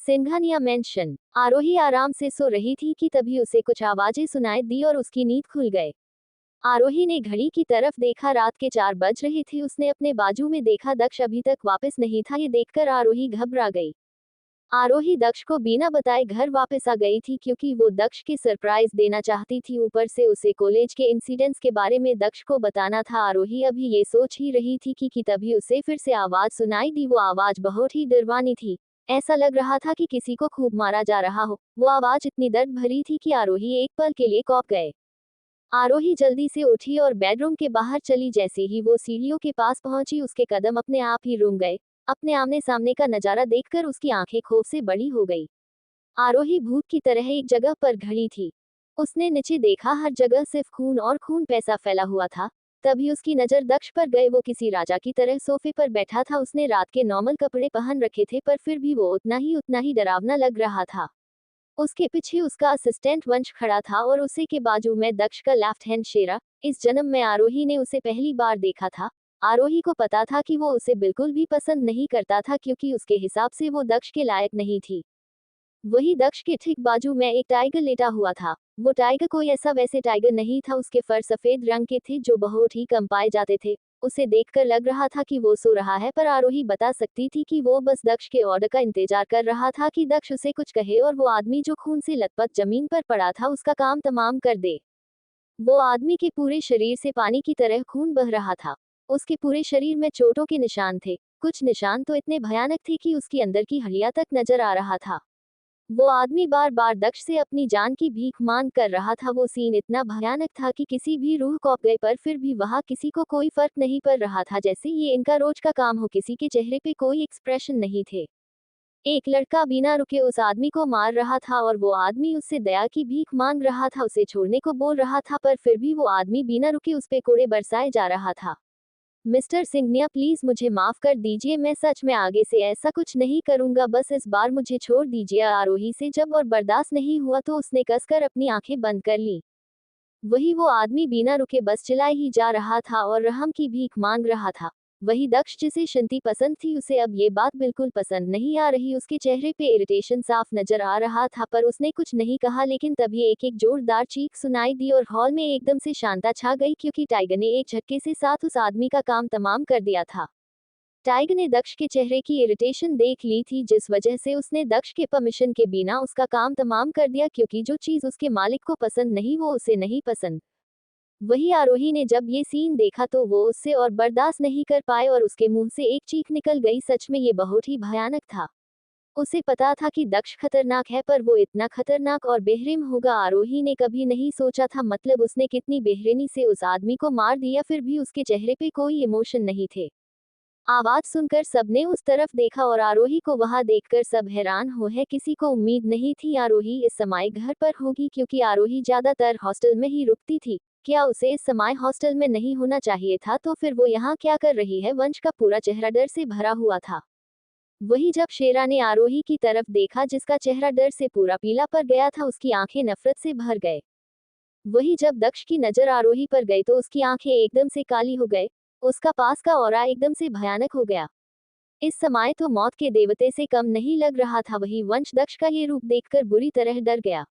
Singhania mention. आरोही आराम से सो रही थी कि तभी उसे कुछ आवाजें सुनाई दी और उसकी नींद खुल गई। आरोही ने घड़ी की तरफ देखा, रात के 4 बज रहे थे। उसने अपने बाजू में देखा, दक्ष अभी तक वापस नहीं था। ये देखकर आरोही घबरा गई। आरोही दक्ष को बिना बताए घर वापस आ गई थी क्योंकि वो दक्ष के सरप्राइज देना चाहती थी। ऊपर से उसे कॉलेज के इंसिडेंट्स के बारे में दक्ष को बताना था। आरोही अभी ये सोच ही रही थी कि तभी उसे फिर से आवाज सुनाई दी। वो आवाज बहुत ही डरवानी थी। ऐसा लग रहा था कि किसी को खूब मारा जा रहा हो। वो आवाज इतनी दर्द भरी थी कि आरोही एक पल के लिए कौंप गए। आरोही जल्दी से उठी और बेडरूम के बाहर चली। जैसे ही वो सीढ़ियों के पास पहुंची, उसके कदम अपने आप ही रुक गए। अपने आमने सामने का नजारा देखकर उसकी आंखें खौफ से बड़ी हो गई। आरोही भूत की तरह एक जगह पर खड़ी थी। उसने नीचे देखा, हर जगह सिर्फ खून और खून पैसा फैला हुआ था। तभी उसकी नजर दक्ष पर गए। वो किसी राजा की तरह सोफे पर बैठा था। उसने रात के नॉर्मल कपड़े पहन रखे थे, पर फिर भी वो उतना ही डरावना लग रहा था। उसके पीछे उसका असिस्टेंट वंश खड़ा था और उसी के बाजू में दक्ष का लेफ्ट हैंड शेरा। इस जन्म में आरोही ने उसे पहली बार देखा था। आरोही को पता था कि वो उसे बिल्कुल भी पसंद नहीं करता था, क्योंकि उसके हिसाब से वो दक्ष के लायक नहीं थी। वही दक्ष के ठीक बाजू में एक टाइगर लेटा हुआ था। वो टाइगर कोई ऐसा वैसे टाइगर नहीं था। उसके फर सफेद रंग के थे, जो बहुत ही कम पाए जाते थे। उसे देखकर लग रहा था कि वो सो रहा है, पर आरोही बता सकती थी कि वो बस दक्ष के ऑर्डर का इंतजार कर रहा था कि दक्ष उसे कुछ कहे और वो आदमी जो खून से लथपथ जमीन पर पड़ा था उसका काम तमाम कर दे। वो आदमी के पूरे शरीर से पानी की तरह खून बह रहा था। उसके पूरे शरीर में चोटों के निशान थे। कुछ निशान तो इतने भयानक थे कि उसकी अंदर की हड्डियां तक नजर आ रहा था। वो आदमी बार बार दक्ष से अपनी जान की भीख मांग कर रहा था। वो सीन इतना भयानक था कि किसी भी रूह कौंप गए, पर फिर भी वहां किसी को कोई फर्क नहीं पड़ रहा था, जैसे ये इनका रोज का काम हो। किसी के चेहरे पे कोई एक्सप्रेशन नहीं थे। एक लड़का बिना रुके उस आदमी को मार रहा था और वो आदमी उससे दया की भीख मांग रहा था, उसे छोड़ने को बोल रहा था, पर फिर भी वो आदमी बिना रुके उस पे कोड़े बरसाए जा रहा था। मिस्टर सिंघनिया, प्लीज मुझे माफ कर दीजिए। मैं सच में आगे से ऐसा कुछ नहीं करूंगा। बस इस बार मुझे छोड़ दीजिए। आरोही से जब और बर्दाश्त नहीं हुआ तो उसने कसकर अपनी आंखें बंद कर ली। वही वो आदमी बिना रुके बस चिल्लाए ही जा रहा था और रहम की भीख मांग रहा था। वही दक्ष, जिसे शांति पसंद थी, उसे अब ये बात बिल्कुल पसंद नहीं आ रही। उसके चेहरे पे इरिटेशन साफ नजर आ रहा था, पर उसने कुछ नहीं कहा। लेकिन तभी एक एक जोरदार चीख सुनाई दी और हॉल में एकदम से शांता छा गई, क्योंकि टाइगर ने एक झटके से साथ उस आदमी का काम तमाम कर दिया था। टाइगर ने दक्ष के चेहरे की इरिटेशन देख ली थी, जिस वजह से उसने दक्ष के परमिशन के बिना उसका काम तमाम कर दिया, क्योंकि जो चीज उसके मालिक को पसंद नहीं वो उसे नहीं पसंद। वही आरोही ने जब ये सीन देखा तो वो उससे और बर्दाश्त नहीं कर पाए और उसके मुंह से एक चीख निकल गई। सच में ये बहुत ही भयानक था। उसे पता था कि दक्ष खतरनाक है, पर वो इतना खतरनाक और बेरहम होगा आरोही ने कभी नहीं सोचा था। मतलब उसने कितनी बेरहमी से उस आदमी को मार दिया, फिर भी उसके चेहरे पे कोई इमोशन नहीं थे। आवाज सुनकर सबने उस तरफ देखा और आरोही को वहां देखकर सब हैरान हो है। किसी को उम्मीद नहीं थी आरोही इस समय घर पर होगी, क्योंकि आरोही ज्यादातर हॉस्टल में ही रुकती थी। क्या उसे इस समय हॉस्टल में नहीं होना चाहिए था? तो फिर वो यहाँ क्या कर रही है? वंश का पूरा चेहरा डर से भरा हुआ था। वही जब शेरा ने आरोही की तरफ देखा, जिसका चेहरा डर से पूरा पीला पड़ गया था, उसकी आंखें नफरत से भर गए। वही जब दक्ष की नजर आरोही पर गई तो उसकी आंखें एकदम से काली हो गए। उसका पास का ऑरा एकदम से भयानक हो गया। इस समय तो मौत के देवते से कम नहीं लग रहा था। वही वंश दक्ष का ये रूप देखकर बुरी तरह डर गया।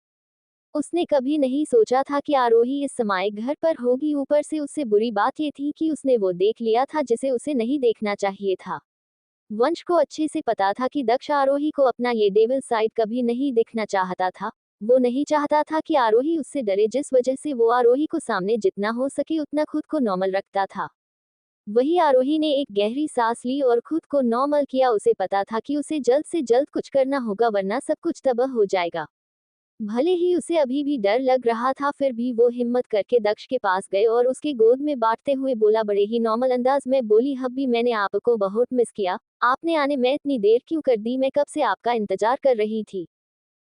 उसने कभी नहीं सोचा था कि आरोही इस समय घर पर होगी। ऊपर से उससे बुरी बात ये थी कि उसने वो देख लिया था जिसे उसे नहीं देखना चाहिए था। वंश को अच्छे से पता था कि दक्ष आरोही को अपना ये डेविल साइड कभी नहीं दिखना चाहता था। वो नहीं चाहता था कि आरोही उससे डरे, जिस वजह से वो आरोही को सामने जितना हो सके उतना खुद को नॉर्मल रखता था। वही आरोही ने एक गहरी सांस ली और खुद को नॉर्मल किया। उसे पता था कि उसे जल्द से जल्द कुछ करना होगा, वरना सब कुछ तबाह हो जाएगा। भले ही उसे अभी भी डर लग रहा था, फिर भी वो हिम्मत करके दक्ष के पास गए और उसके गोद में बांटते हुए बोला, बड़े ही नॉर्मल अंदाज में बोली, हब्बी मैंने आपको बहुत मिस किया। आपने आने में इतनी देर क्यों कर दी? मैं कब से आपका इंतजार कर रही थी।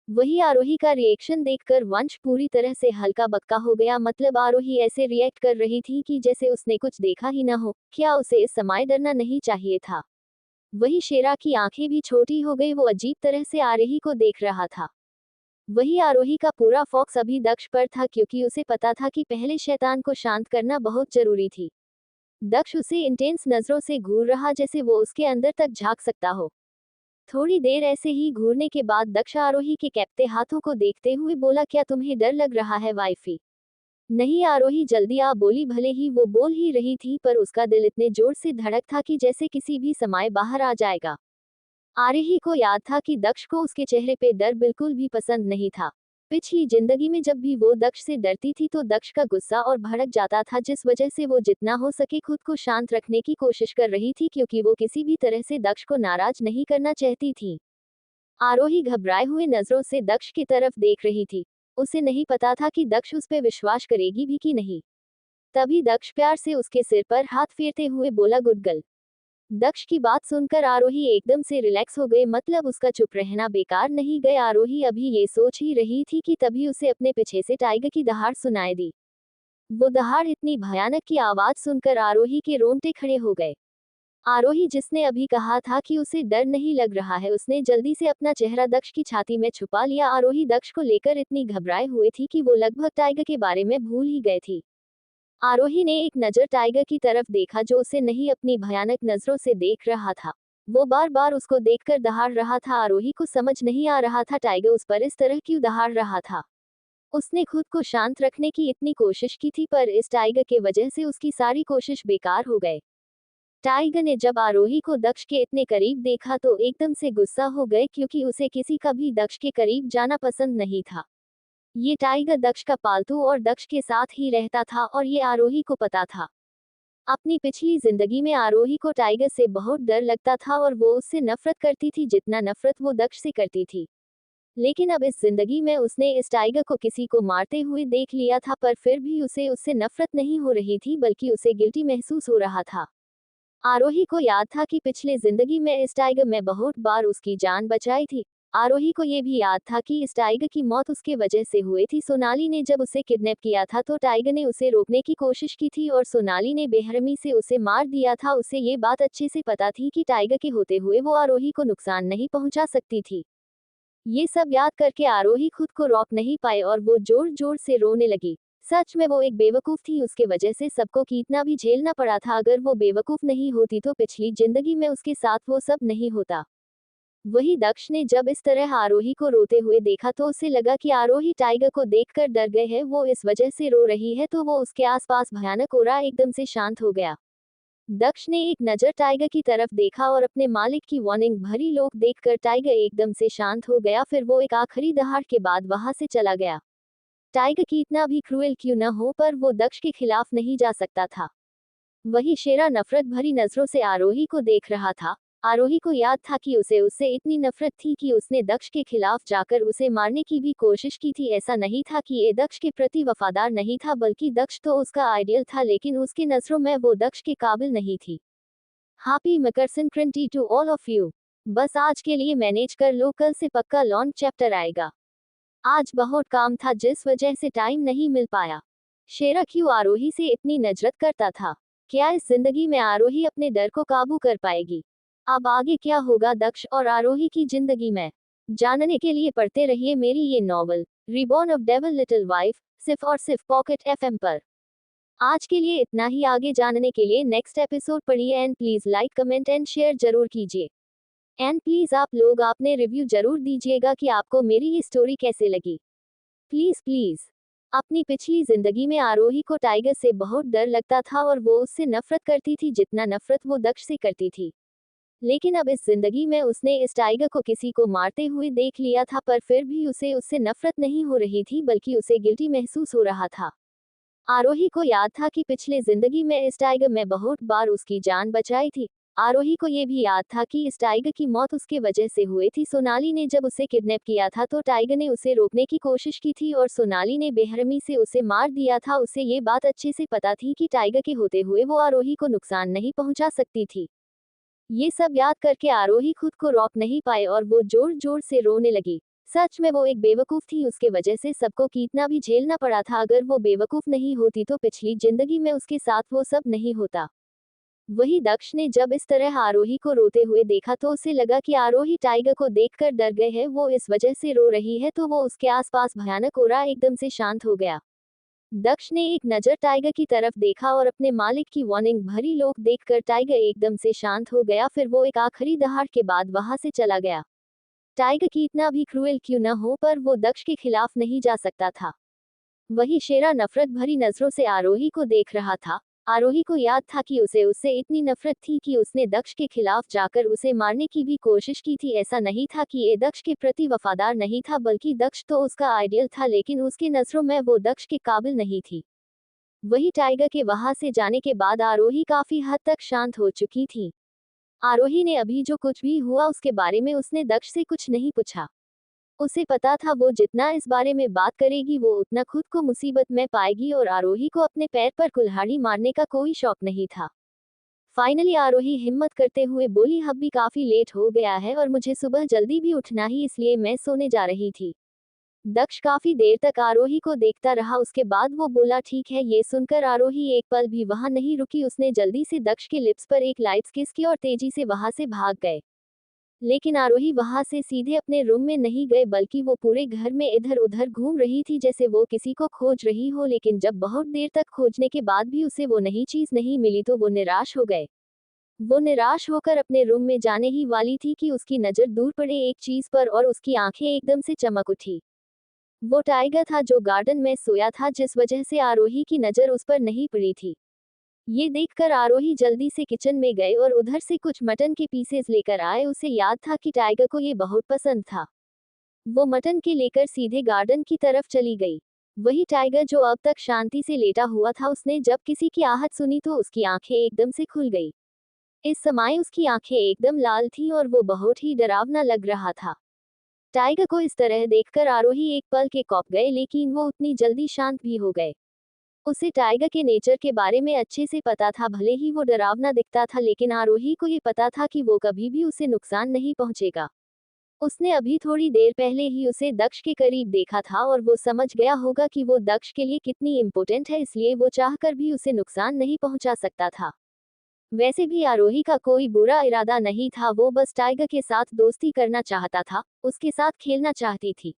वही आरोही का रिएक्शन देखकर वंश पूरी तरह से हल्का बक्का हो गया। मतलब आरोही ऐसे रिएक्ट कर रही थी कि जैसे उसने कुछ देखा ही न हो। क्या उसे इस समय डरना नहीं चाहिए था? वही शेरा की आंखें भी छोटी हो गई। वो अजीब तरह से आरोही को देख रहा था। वही आरोही का पूरा फोकस अभी दक्ष पर था, क्योंकि उसे पता था कि पहले शैतान को शांत करना बहुत जरूरी थी। दक्ष उसे इंटेंस नजरों से घूर रहा, जैसे वो उसके अंदर तक झांक सकता हो। थोड़ी देर ऐसे ही घूरने के बाद दक्ष आरोही के कैप्टे हाथों को देखते हुए बोला, क्या तुम्हें डर लग रहा है वाइफी? नहीं आरोही जल्दी आ बोली। भले ही वो बोल ही रही थी पर उसका दिल इतने जोर से धड़क था कि जैसे किसी भी समय बाहर आ जाएगा। आरोही को याद था कि दक्ष को उसके चेहरे पे डर बिल्कुल भी पसंद नहीं था। पिछली जिंदगी में जब भी वो दक्ष से डरती थी तो दक्ष का गुस्सा और भड़क जाता था, जिस वजह से वो जितना हो सके खुद को शांत रखने की कोशिश कर रही थी, क्योंकि वो किसी भी तरह से दक्ष को नाराज नहीं करना चाहती थी। आरोही घबराए हुए नजरों से दक्ष की तरफ देख रही थी। उसे नहीं पता था कि दक्ष उस पे विश्वास करेगी भी कि नहीं। तभी दक्ष प्यार से उसके सिर पर हाथ फेरते हुए बोला, गुड गर्ल। दक्ष की बात सुनकर आरोही एकदम से रिलैक्स हो गए, मतलब उसका चुप रहना बेकार नहीं गया। आरोही अभी ये सोच ही रही थी कि तभी उसे अपने पीछे से टाइगर की दहाड़ सुनाई दी। वो दहाड़ इतनी भयानक की आवाज सुनकर आरोही के रोंगटे खड़े हो गए। आरोही जिसने अभी कहा था कि उसे डर नहीं लग रहा है, उसने जल्दी से अपना चेहरा दक्ष की छाती में छुपा लिया। आरोही दक्ष को लेकर इतनी घबराए हुए थी कि वो लगभग टाइगर के बारे में भूल ही गए थी। आरोही ने एक नजर टाइगर की तरफ देखा जो उसे नहीं अपनी भयानक नजरों से देख रहा था। वो बार बार उसको देखकर दहाड़ रहा था। आरोही को समझ नहीं आ रहा था टाइगर उस पर इस तरह क्यों दहाड़ रहा था। उसने खुद को शांत रखने की इतनी कोशिश की थी पर इस टाइगर के वजह से उसकी सारी कोशिश बेकार हो गए। टाइगर ने जब आरोही को दक्ष के इतने करीब देखा तो एकदम से गुस्सा हो गए, क्योंकि उसे किसी का भी दक्ष के करीब जाना पसंद नहीं था। ये टाइगर दक्ष का पालतू और दक्ष के साथ ही रहता था और ये आरोही को पता था। अपनी पिछली जिंदगी में आरोही को टाइगर से बहुत डर लगता था और वो उससे नफरत करती थी जितना नफरत वो दक्ष से करती थी। लेकिन अब इस जिंदगी में उसने इस टाइगर को किसी को मारते हुए देख लिया था, पर फिर भी उसे उससे नफरत नहीं हो रही थी बल्कि उसे गिल्टी महसूस हो रहा था। आरोही को याद था कि पिछले जिंदगी में इस टाइगर में बहुत बार उसकी जान बचाई थी। आरोही को ये भी याद था कि इस टाइगर की मौत उसके वजह से हुई थी। सोनाली ने जब उसे किडनैप किया था तो टाइगर ने उसे रोकने की कोशिश की थी और सोनाली ने बेरहमी से उसे मार दिया था। उसे ये बात अच्छे से पता थी कि टाइगर के होते हुए वो आरोही को नुकसान नहीं पहुंचा सकती थी। ये सब याद करके आरोही खुद को रोक नहीं पाए और वो जोर जोर से रोने लगी। सच में वो एक बेवकूफ थी, उसके वजह से सबको कितना भी झेलना पड़ा था। अगर वो बेवकूफ नहीं होती तो पिछली जिंदगी में उसके साथ वो सब नहीं होता। वही दक्ष ने जब इस तरह आरोही को रोते हुए देखा तो उसे लगा कि आरोही टाइगर को देखकर डर गए है, वो इस वजह से रो रही है, तो वो उसके आसपास भयानक ओरा एकदम से शांत हो गया। दक्ष ने एक नजर टाइगर की तरफ देखा और अपने मालिक की वार्निंग भरी लोक देखकर टाइगर एकदम से शांत हो गया। फिर वो एक आखिरी दहाड़ के बाद वहां से चला गया। टाइगर कितना भी क्रूएल क्यों न हो पर वो दक्ष के खिलाफ नहीं जा सकता था। वही शेरा नफरत भरी नजरों से आरोही को देख रहा था। आरोही को याद था कि उसे उससे इतनी नफरत थी कि उसने दक्ष के खिलाफ जाकर उसे मारने की भी कोशिश की थी। ऐसा नहीं था कि ये दक्ष के प्रति वफादार नहीं था, बल्कि दक्ष तो उसका आइडियल था, लेकिन उसकी नजरों में वो दक्ष के काबिल नहीं थी। Happy Makar Sankranti to all of you. बस आज के लिए मैनेज कर लो, कल से पक्का लॉन्ग चैप्टर आएगा। आज बहुत काम था जिस वजह से टाइम नहीं मिल पाया। शेरा क्यों आरोही से इतनी नजरत करता था? क्या इस जिंदगी में आरोही अपने डर को काबू कर पाएगी? अब आगे क्या होगा दक्ष और आरोही की जिंदगी में, जानने के लिए पढ़ते रहिए मेरी ये novel reborn of devil little wife, सिर्फ और सिर्फ पॉकेट एफएम पर। आज के लिए इतना ही। आगे जानने के लिए नेक्स्ट एपिसोड पढ़िए and please like comment and share जरूर कीजिए। एंड प्लीज आप लोग आपने रिव्यू जरूर दीजिएगा कि आपको मेरी ये स्टोरी कैसे लगी। Please please. अपनी पिछली जिंदगी में आरोही को टाइगर से बहुत डर लगता था और वो उससे नफरत करती थी जितना नफरत वो दक्ष से करती थी। लेकिन अब इस जिंदगी में उसने इस टाइगर को किसी को मारते हुए देख लिया था, पर फिर भी उसे उससे नफरत नहीं हो रही थी बल्कि उसे गिल्टी महसूस हो रहा था। आरोही को याद था कि पिछले जिंदगी में इस टाइगर में बहुत बार उसकी जान बचाई थी। आरोही को ये भी याद था कि इस टाइगर की मौत उसके वजह से हुई थी। सोनाली ने जब उसे किडनैप किया था तो टाइगर ने उसे रोकने की कोशिश की थी और सोनाली ने बेरहमी से उसे मार दिया था। उसे ये बात अच्छे से पता थी कि टाइगर के होते हुए वो आरोही को नुकसान नहीं पहुंचा सकती थी। ये सब याद करके आरोही खुद को रोक नहीं पाए और वो जोर जोर से रोने लगी। सच में वो एक बेवकूफ थी, उसके वजह से सबको कितना भी झेलना पड़ा था। अगर वो बेवकूफ नहीं होती तो पिछली जिंदगी में उसके साथ वो सब नहीं होता। वही दक्ष ने जब इस तरह आरोही को रोते हुए देखा तो उसे लगा कि आरोही टाइगर को देखकर डर गए है, वो इस वजह से रो रही है, तो वो उसके आसपास भयानक ओरा एकदम से शांत हो गया। दक्ष ने एक नजर टाइगर की तरफ देखा और अपने मालिक की वार्निंग भरी लोग देखकर टाइगर एकदम से शांत हो गया। फिर वो एक आखिरी दहाड़ के बाद वहां से चला गया। टाइगर कितना भी क्रूएल क्यों न हो, पर वो दक्ष के खिलाफ नहीं जा सकता था। वही शेरा नफरत भरी नजरों से आरोही को देख रहा था। आरोही को याद था कि उसे उससे इतनी नफरत थी कि उसने दक्ष के खिलाफ जाकर उसे मारने की भी कोशिश की थी। ऐसा नहीं था कि ये दक्ष के प्रति वफादार नहीं था, बल्कि दक्ष तो उसका आइडियल था, लेकिन उसकी नजरों में वो दक्ष के काबिल नहीं थी। वही टाइगर के वहां से जाने के बाद आरोही काफी हद तक शांत हो चुकी थी। आरोही ने अभी जो कुछ भी हुआ उसके बारे में उसने दक्ष से कुछ नहीं पूछा। उसे पता था वो जितना इस बारे में बात करेगी वो उतना खुद को मुसीबत में पाएगी, और आरोही को अपने पैर पर कुल्हाड़ी मारने का कोई शौक नहीं था। फाइनली आरोही हिम्मत करते हुए बोली, अब भी काफी लेट हो गया है और मुझे सुबह जल्दी भी उठना ही, इसलिए मैं सोने जा रही थी। दक्ष काफी देर तक आरोही को देखता रहा, उसके बाद वो बोला, ठीक है। ये सुनकर आरोही एक पल भी वहां नहीं रुकी। उसने जल्दी से दक्ष के लिप्स पर एक लाइट किस की और तेजी से वहां से भाग गए। लेकिन आरोही वहां से सीधे अपने रूम में नहीं गए, बल्कि वो पूरे घर में इधर उधर घूम रही थी जैसे वो किसी को खोज रही हो। लेकिन जब बहुत देर तक खोजने के बाद भी उसे वो नई चीज नहीं मिली तो वो निराश हो गए। वो निराश होकर अपने रूम में जाने ही वाली थी कि उसकी नजर दूर पड़े एक चीज पर, और उसकी आंखें एकदम से चमक उठी। वो टाइगर था जो गार्डन में सोया था, जिस वजह से आरोही की नजर उस पर नहीं पड़ी थी। ये देखकर आरोही जल्दी से किचन में गए और उधर से कुछ मटन के पीसेस लेकर आए। उसे याद था कि टाइगर को ये बहुत पसंद था। वो मटन के लेकर सीधे गार्डन की तरफ चली गई। वही टाइगर जो अब तक शांति से लेटा हुआ था, उसने जब किसी की आहट सुनी तो उसकी आंखें एकदम से खुल गई। इस समय उसकी आंखें एकदम लाल थीं और वो बहुत ही डरावना लग रहा था। टाइगर को इस तरह देखकर आरोही एक पल के कौप गए, लेकिन वो उतनी जल्दी शांत भी हो गए। उसे टाइगर के नेचर के बारे में अच्छे से पता था। भले ही वो डरावना दिखता था, लेकिन आरोही को ये पता था कि वो कभी भी उसे नुकसान नहीं पहुंचेगा। उसने अभी थोड़ी देर पहले ही उसे दक्ष के करीब देखा था और वो समझ गया होगा कि वो दक्ष के लिए कितनी इम्पोर्टेंट है, इसलिए वो चाहकर भी उसे नुकसान नहीं पहुंचा सकता था। वैसे भी आरोही का कोई बुरा इरादा नहीं था, वो बस टाइगर के साथ दोस्ती करना चाहता था, उसके साथ खेलना चाहती थी।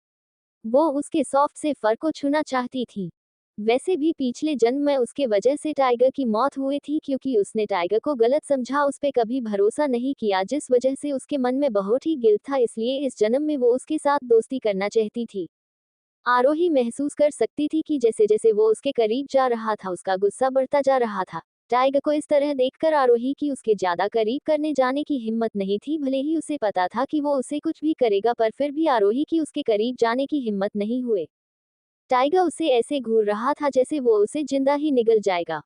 वो उसके सॉफ्ट से फर को छूना चाहती थी। वैसे भी पिछले जन्म में उसके वजह से टाइगर की मौत हुई थी, क्योंकि उसने टाइगर को गलत समझा, उस पे कभी भरोसा नहीं किया, जिस वजह से उसके मन में बहुत ही गिल्ट था। इसलिए इस जन्म में वो उसके साथ दोस्ती करना चाहती थी। आरोही महसूस कर सकती थी कि जैसे जैसे वो उसके करीब जा रहा था उसका गुस्सा बढ़ता जा रहा था। टाइगर को इस तरह देखकर आरोही की उसके ज्यादा करीब करने जाने की हिम्मत नहीं थी। भले ही उसे पता था कि वो उसे कुछ भी करेगा, पर फिर भी आरोही की उसके करीब जाने की हिम्मत नहीं हुए। टाइगर उसे ऐसे घूर रहा था जैसे वो उसे जिंदा ही निगल जाएगा।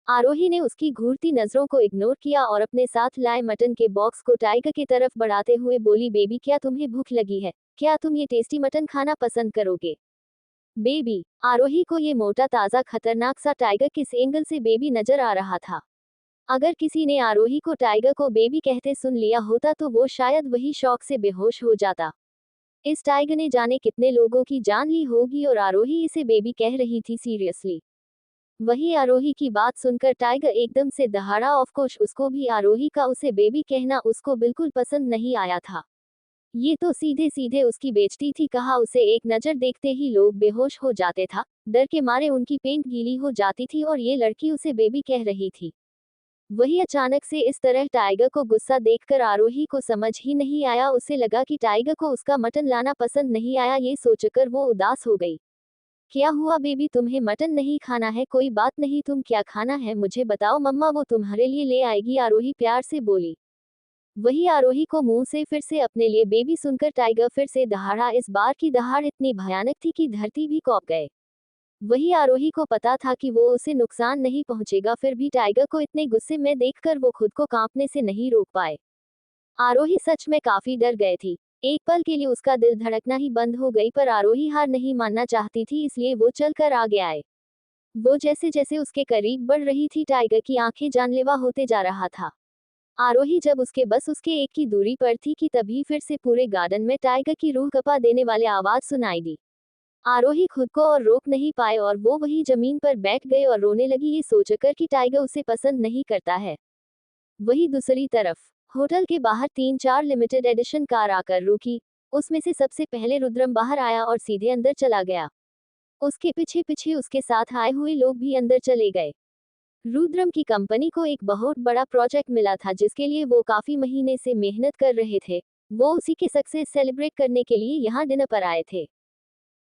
आरोही ने उसकी घूरती नजरों को इग्नोर किया और अपने साथ लाए मटन के बॉक्स को टाइगर की तरफ बढ़ाते हुए बोली, बेबी क्या तुम्हें भूख लगी है? क्या तुम ये टेस्टी मटन खाना पसंद करोगे? बेबी। आरोही को ये मोटा ताजा खतरनाक सा टाइगर किस एंगल से बेबी नजर आ रहा था। अगर किसी ने आरोही को टाइगर को बेबी कहते सुन लिया होता तो वो शायद वही शौक से बेहोश हो जाता। इस टाइगर ने जाने कितने लोगों की जान ली होगी और आरोही इसे बेबी कह रही थी सीरियसली। वही आरोही की बात सुनकर टाइगर एकदम से दहाड़ा। ऑफ कोर्स उसको भी आरोही का उसे बेबी कहना उसको बिल्कुल पसंद नहीं आया था। ये तो सीधे सीधे उसकी बेइज्जती थी। कहा उसे एक नजर देखते ही लोग बेहोश हो जाते था, डर के मारे उनकी पेंट गीली हो जाती थी, और ये लड़की उसे बेबी कह रही थी। वही अचानक से इस तरह टाइगर को गुस्सा देखकर आरोही को समझ ही नहीं आया। उसे लगा कि टाइगर को उसका मटन लाना पसंद नहीं आया। ये सोचकर वो उदास हो गई। क्या हुआ बेबी, तुम्हें मटन नहीं खाना है? कोई बात नहीं, तुम क्या खाना है मुझे बताओ, मम्मा वो तुम्हारे लिए ले आएगी, आरोही प्यार से बोली। वही आरोही को मुंह से फिर से अपने लिए बेबी सुनकर टाइगर फिर से दहाड़ा। इस बार की दहाड़ इतनी भयानक थी कि धरती भी कौंप गए। वही आरोही को पता था कि वो उसे नुकसान नहीं पहुंचेगा, फिर भी टाइगर को इतने गुस्से में देखकर वो खुद को कांपने से नहीं रोक पाए। आरोही सच में काफी डर गए थी। एक पल के लिए उसका दिल धड़कना ही बंद हो गई, पर आरोही हार नहीं मानना चाहती थी, इसलिए वो चलकर आगे आए। वो जैसे जैसे उसके करीब बढ़ रही थी टाइगर की आंखें जानलेवा होते जा रहा था। आरोही जब उसके एक की दूरी पर थी कि तभी फिर से पूरे गार्डन में टाइगर की रूह कपा देने वाले आवाज सुनाई दी। आरोही खुद को और रोक नहीं पाए और वो वही जमीन पर बैठ गए और रोने लगी, ये सोचकर कि टाइगर उसे पसंद नहीं करता है। वही दूसरी तरफ होटल के बाहर 3-4 लिमिटेड एडिशन कार आकर रुकी। उसमें से सबसे पहले रुद्रम बाहर आया और सीधे अंदर चला गया। उसके पीछे पीछे उसके साथ आए हुए लोग भी अंदर चले गए। रुद्रम की कंपनी को एक बहुत बड़ा प्रोजेक्ट मिला था जिसके लिए वो काफी महीने से मेहनत कर रहे थे। वो उसी के सक्सेस सेलिब्रेट करने के लिए यहाँ डिनर पर आए थे।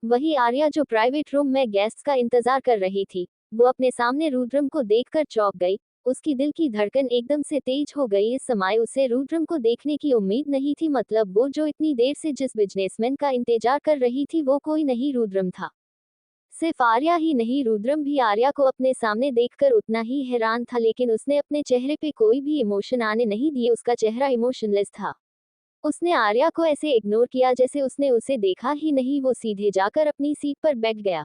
वही आर्या जो प्राइवेट रूम में गेस्ट्स का इंतजार कर रही थी, वो अपने सामने रुद्रम को देखकर चौंक गई। उसकी दिल की धड़कन एकदम से तेज हो गई। इस समय उसे रुद्रम को देखने की उम्मीद नहीं थी, मतलब वो जो इतनी देर से जिस बिजनेसमैन का इंतजार कर रही थी वो कोई नहीं रुद्रम था। सिर्फ आर्या ही नहीं, रुद्रम भी आर्या को अपने सामने देखकर उतना ही हैरान था, लेकिन उसने अपने चेहरे पे कोई भी इमोशन आने नहीं दिए। उसका चेहरा इमोशनलेस था। उसने आर्या को ऐसे इग्नोर किया जैसे उसने उसे देखा ही नहीं। वो सीधे जाकर अपनी सीट पर बैठ गया।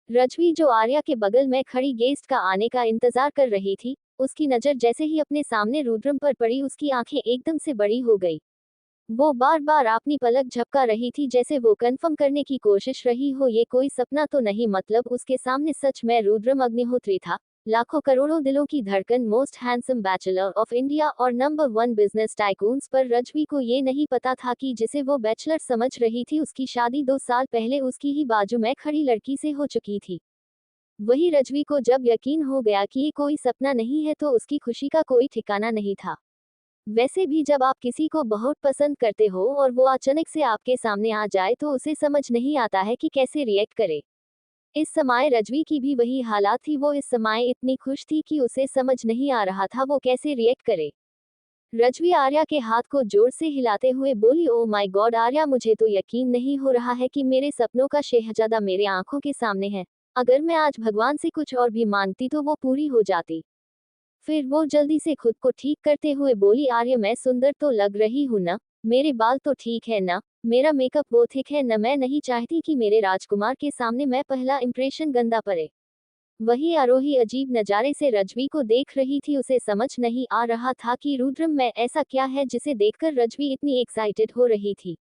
रजवी जो आर्या के बगल में खड़ी गेस्ट का आने का इंतजार कर रही थी, उसकी नजर जैसे ही अपने सामने रुद्रम पर पड़ी उसकी आंखें एकदम से बड़ी हो गई। वो बार बार अपनी पलक झपका रही थी जैसे वो कंफर्म करने की कोशिश रही हो ये कोई सपना तो नहीं। मतलब उसके सामने सच में रुद्रम अग्निहोत्री था, लाखों करोड़ों दिलों की धड़कन, most handsome bachelor of India और नंबर 1 बिजनेस टाइकून्स। पर रजवी को ये नहीं पता था कि जिसे वो बैचलर समझ रही थी उसकी शादी 2 साल पहले उसकी ही बाजू में खड़ी लड़की से हो चुकी थी। वही रजवी को जब यकीन हो गया कि ये कोई सपना नहीं है तो उसकी खुशी का कोई ठिकाना नहीं था। वैसे भी जब आप किसी को बहुत पसंद करते हो और वो अचानक से आपके सामने आ जाए तो उसे समझ नहीं आता है कि कैसे रिएक्ट करे। इस समय रजवी की भी वही हालात थी। वो इस समय इतनी खुश थी कि उसे समझ नहीं आ रहा था वो कैसे रिएक्ट करे। रजवी आर्या के हाथ को जोर से हिलाते हुए बोली, ओ माय गॉड आर्या, मुझे तो यकीन नहीं हो रहा है कि मेरे सपनों का शहजादा मेरे आंखों के सामने है। अगर मैं आज भगवान से कुछ और भी मांगती तो वो पूरी हो जाती। फिर वो जल्दी से खुद को ठीक करते हुए बोली, आर्य मैं सुंदर तो लग रही हूँ ना? मेरे बाल तो ठीक है ना? मेरा मेकअप वो ठीक है ना? मैं नहीं चाहती कि मेरे राजकुमार के सामने मैं पहला इंप्रेशन गंदा पड़े। वही आरोही अजीब नजारे से रजवी को देख रही थी। उसे समझ नहीं आ रहा था कि रुद्रम में ऐसा क्या है जिसे देखकर रजवी इतनी एक्साइटेड हो रही थी।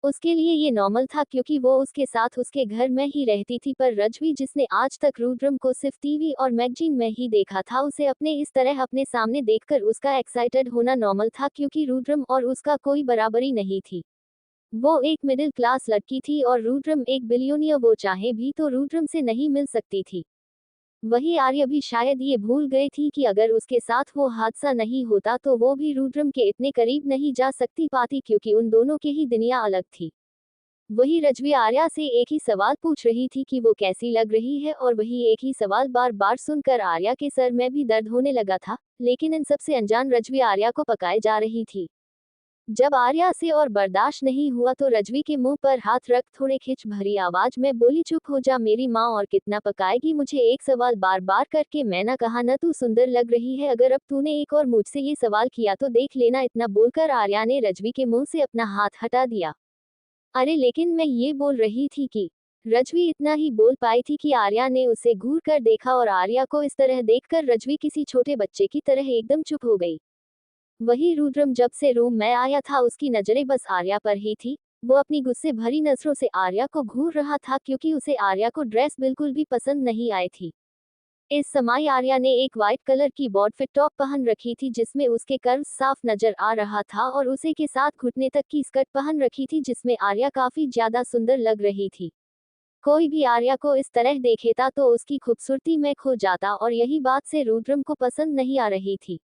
उसके लिए ये नॉर्मल था क्योंकि वो उसके साथ उसके घर में ही रहती थी, पर रजवी जिसने आज तक रुद्रम को सिर्फ टीवी और मैगजीन में ही देखा था, उसे अपने इस तरह अपने सामने देखकर उसका एक्साइटेड होना नॉर्मल था क्योंकि रुद्रम और उसका कोई बराबरी नहीं थी। वो एक मिडिल क्लास लड़की थी और रुद्रम एक बिलियनियर। वो चाहे भी तो रुद्रम से नहीं मिल सकती थी। वही आर्य भी शायद ये भूल गई थी कि अगर उसके साथ वो हादसा नहीं होता तो वो भी रुद्रम के इतने करीब नहीं जा सकती पाती क्योंकि उन दोनों की ही दुनिया अलग थी। वही रजवी आर्या से एक ही सवाल पूछ रही थी कि वो कैसी लग रही है, और वही एक ही सवाल बार बार सुनकर आर्या के सर में भी दर्द होने लगा था। लेकिन इन सबसे अनजान रजवी आर्या को पकाए जा रही थी। जब आर्या से और बर्दाश्त नहीं हुआ तो रजवी के मुंह पर हाथ रख थोड़े खिंच भरी आवाज में बोली, चुप हो जा मेरी माँ, और कितना पकाएगी मुझे एक सवाल बार बार करके? मैं ना कहा ना तू सुंदर लग रही है? अगर अब तूने एक और मुझसे ये सवाल किया तो देख लेना। इतना बोलकर आर्या ने रजवी के मुंह से अपना हाथ हटा दिया। अरे लेकिन मैं ये बोल रही थी कि। रजवी इतना ही बोल पाई थी कि आर्या ने उसे घूर कर देखा और आर्या को इस तरह देखकर रजवी किसी छोटे बच्चे की तरह एकदम चुप हो गई। वही रुद्रम जब से रूम में आया था उसकी नजरें बस आर्या पर ही थी। वो अपनी गुस्से भरी नजरों से आर्या को घूर रहा था क्योंकि उसे आर्या को ड्रेस बिल्कुल भी पसंद नहीं आई थी। इस समय आर्या ने एक व्हाइट कलर की बॉड फिट टॉप पहन रखी थी जिसमें उसके कर्व साफ नजर आ रहा था, और उसे के साथ घुटने तक की स्कर्ट पहन रखी थी जिसमें आर्या काफी ज्यादा सुंदर लग रही थी। कोई भी आर्या को इस तरह देखेता तो उसकी खूबसूरती में खो जाता, और यही बात से रुद्रम को पसंद नहीं आ रही थी।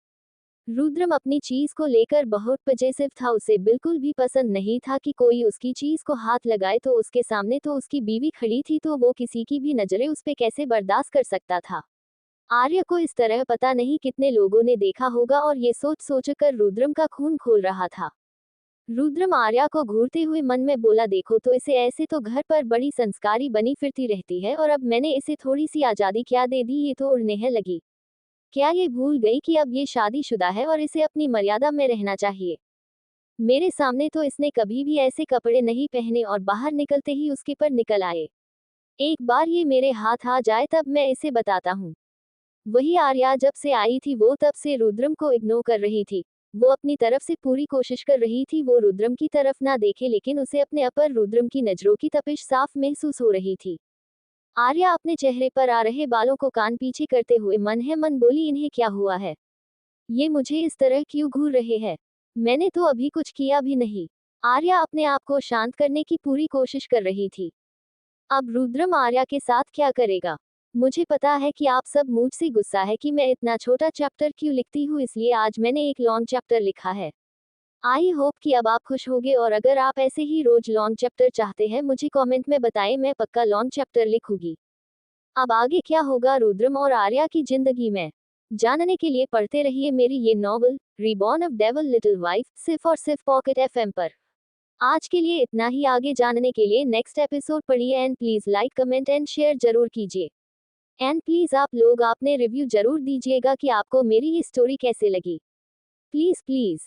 रुद्रम अपनी चीज को लेकर बहुत पजेसिव था। उसे बिल्कुल भी पसंद नहीं था कि कोई उसकी चीज को हाथ लगाए, तो उसके सामने तो उसकी बीवी खड़ी थी तो वो किसी की भी नजरें उस पे कैसे बर्दाश्त कर सकता था। आर्य को इस तरह पता नहीं कितने लोगों ने देखा होगा, और ये सोच सोचकर रुद्रम का खून खोल रहा था। रुद्रम आर्या को घूरते हुए मन में बोला, देखो तो इसे, ऐसे तो घर पर बड़ी संस्कारी बनी फिरती रहती है और अब मैंने इसे थोड़ी सी आजादी क्या दे दी, ये तो उड़ने है लगी। क्या ये भूल गई कि अब ये शादीशुदा है और इसे अपनी मर्यादा में रहना चाहिए? मेरे सामने तो इसने कभी भी ऐसे कपड़े नहीं पहने और बाहर निकलते ही उसके पर निकल आए। एक बार ये मेरे हाथ आ जाए तब मैं इसे बताता हूँ। वही आर्या जब से आई थी वो तब से रुद्रम को इग्नोर कर रही थी। वो अपनी तरफ से पूरी कोशिश कर रही थी वो रुद्रम की तरफ ना देखे, लेकिन उसे अपने अपर रुद्रम की नजरों की तपिश साफ महसूस हो रही थी। आर्या अपने चेहरे पर आ रहे बालों को कान पीछे करते हुए मन है मन बोली, इन्हें क्या हुआ है? ये मुझे इस तरह क्यों घूर रहे हैं? मैंने तो अभी कुछ किया भी नहीं। आर्या अपने आप को शांत करने की पूरी कोशिश कर रही थी। अब रुद्रम आर्या के साथ क्या करेगा? मुझे पता है कि आप सब मुझसे गुस्सा है कि मैं इतना छोटा चैप्टर क्यों लिखती हूँ, इसलिए आज मैंने एक लॉन्ग चैप्टर लिखा है। आई होप कि अब आप खुश होगे, और अगर आप ऐसे ही रोज लॉन्ग चैप्टर चाहते हैं मुझे कमेंट में बताएं, मैं पक्का लॉन्ग चैप्टर लिखूंगी। अब आगे क्या होगा रुद्रम और आर्या की जिंदगी में, जानने के लिए पढ़ते रहिए मेरी ये novel reborn of devil little wife, सिर्फ और सिर्फ पॉकेट एफएम पर। आज के लिए इतना ही, आगे जानने के लिए नेक्स्ट एपिसोड पढ़िए, and please like comment and share जरूर कीजिए। एंड प्लीज आप लोग अपने रिव्यू जरूर दीजिएगा कि आपको मेरी ये स्टोरी कैसे लगी। Please please.